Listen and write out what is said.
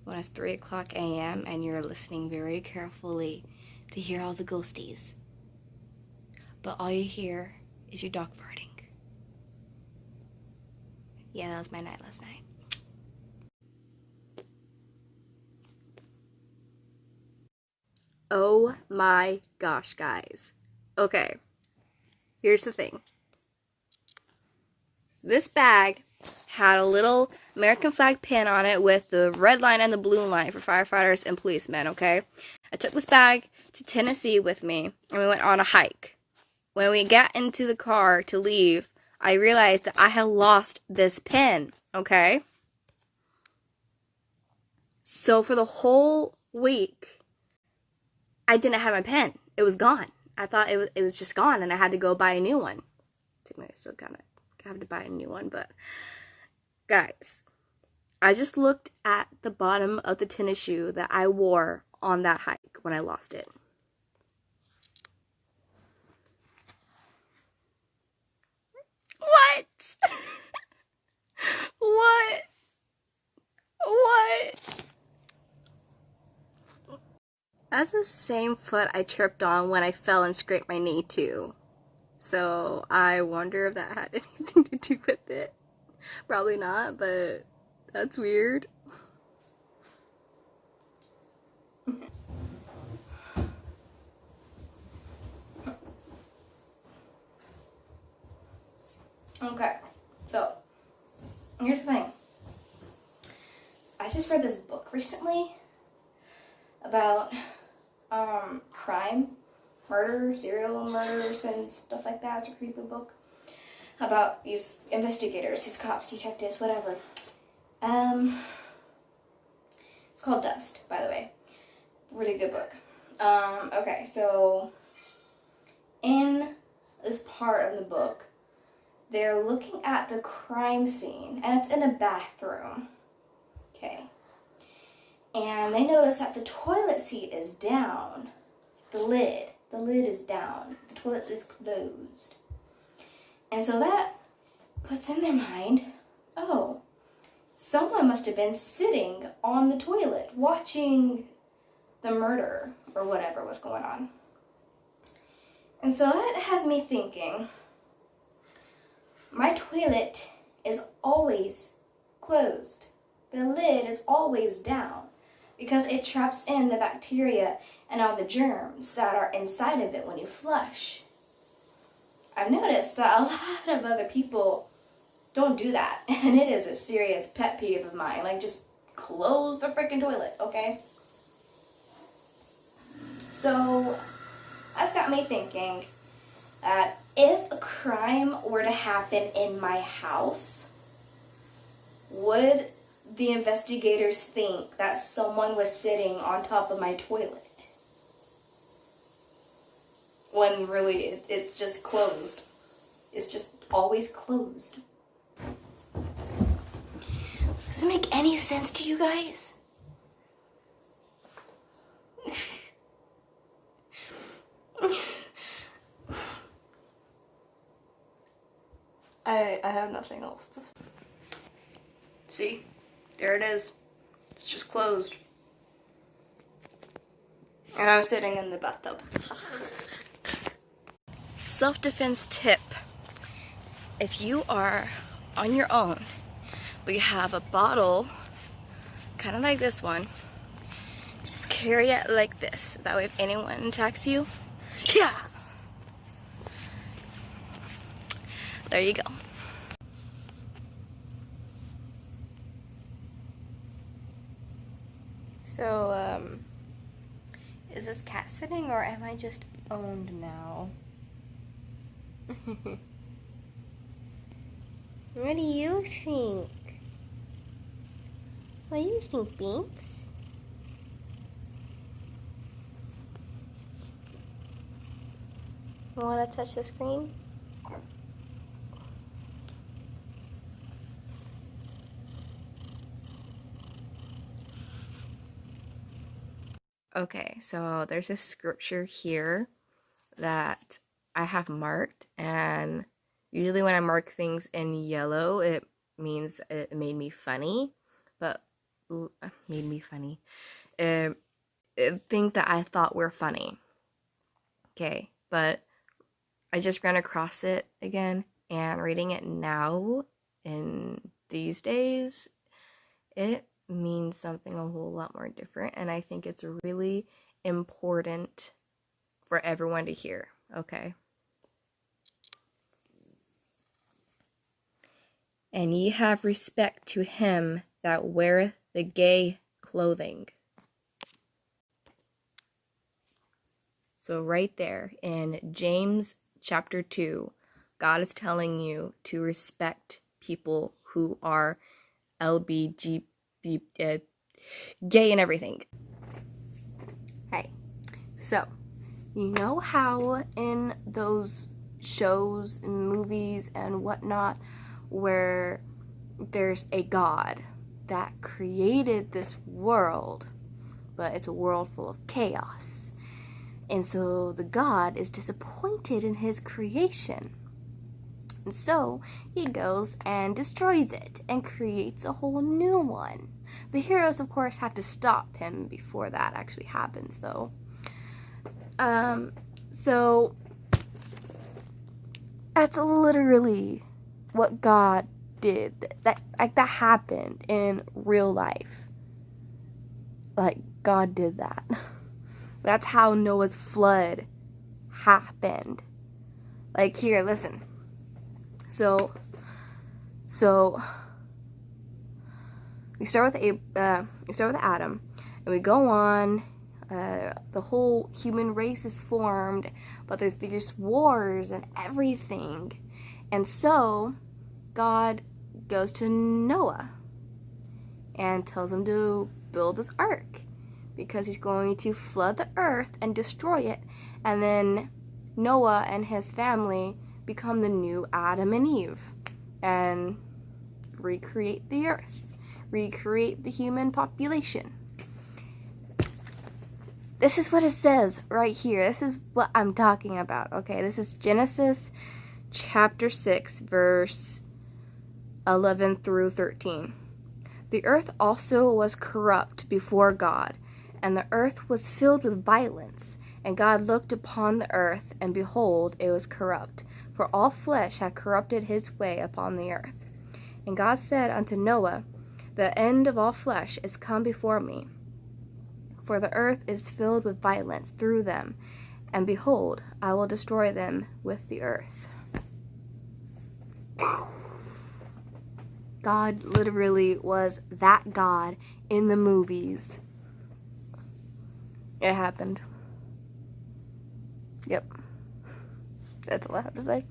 when it's 3 o'clock a.m. and you're listening very carefully to hear all the ghosties. But all you hear is your dog farting. Yeah, that was my night last night. Oh my gosh, guys. Okay, here's the thing. This bag had a little American flag pin on it with the red line and the blue line for firefighters and policemen, okay? I took this bag to Tennessee with me, and we went on a hike. When we got into the car to leave, I realized that I had lost this pin, okay? So for the whole week, I didn't have my pen. It was gone. I thought it was just gone, and I had to go buy a new one. I still kind of have to buy a new one, but guys, I just looked at the bottom of the tennis shoe that I wore on that hike when I lost it. What? What? What? That's the same foot I tripped on when I fell and scraped my knee too. So I wonder if that had anything to do with it. Probably not, but that's weird. Okay, so here's the thing. I just read this book recently about crime, murder, serial murders, and stuff like that. It's a creepy book about these investigators, these cops, detectives, whatever. It's called Dust, by the way. Really good book. Okay, so in this part of the book, they're looking at the crime scene, and it's in a bathroom. Okay. And they notice that the toilet seat is down. The lid is down. The toilet is closed. And so that puts in their mind, oh, someone must have been sitting on the toilet watching the murder or whatever was going on. And so that has me thinking, my toilet is always closed. The lid is always down because it traps in the bacteria and all the germs that are inside of it when you flush. I've noticed that a lot of other people don't do that, and it is a serious pet peeve of mine. Like, just close the freaking toilet, okay? So that's got me thinking that if a crime were to happen in my house, would the investigators think that someone was sitting on top of my toilet? When really it's just closed. It's just always closed. Does it make any sense to you guys? I have nothing else to say. See? There it is. It's just closed. And I'm sitting in the bathtub. Self-defense tip. If you are on your own, but you have a bottle, kind of like this one, carry it like this. That way if anyone attacks you, yeah! There you go. So, is this cat sitting or am I just owned now? What do you think? What do you think, Binks? Want to touch the screen? Okay, so there's a scripture here that I have marked, and usually when I mark things in yellow, it means it made me funny, but made me funny. Things that I thought were funny. Okay, but I just ran across it again, and reading it now in these days, it means something a whole lot more different, and I think it's really important for everyone to hear, okay? And ye have respect to him that weareth the gay clothing. So right there in James chapter 2, God is telling you to respect people who are LBGB, gay and everything. Hey, so you know how in those shows and movies and whatnot where there's a God that created this world, but it's a world full of chaos. And so the God is disappointed in his creation. And so he goes and destroys it and creates a whole new one. The heroes, of course, have to stop him before that actually happens, though. So that's literally what God did. That happened in real life. Like, God did that. That's how Noah's flood happened. Like, here, listen. So we start with Adam, and we go on. The whole human race is formed, but there's wars and everything, and so God goes to Noah and tells him to build this ark because he's going to flood the earth and destroy it, and then Noah and his family become the new Adam and Eve and recreate the earth, recreate the human population. This is what it says right here. This is what I'm talking about, okay? This is Genesis chapter 6, verse 11 through 13. The earth also was corrupt before God, and the earth was filled with violence. And God looked upon the earth, and behold, it was corrupt, for all flesh had corrupted his way upon the earth. And God said unto Noah, the end of all flesh is come before me, for the earth is filled with violence through them, and behold, I will destroy them with the earth. God literally was that God in the movies. It happened. Yep. That's all I have to say.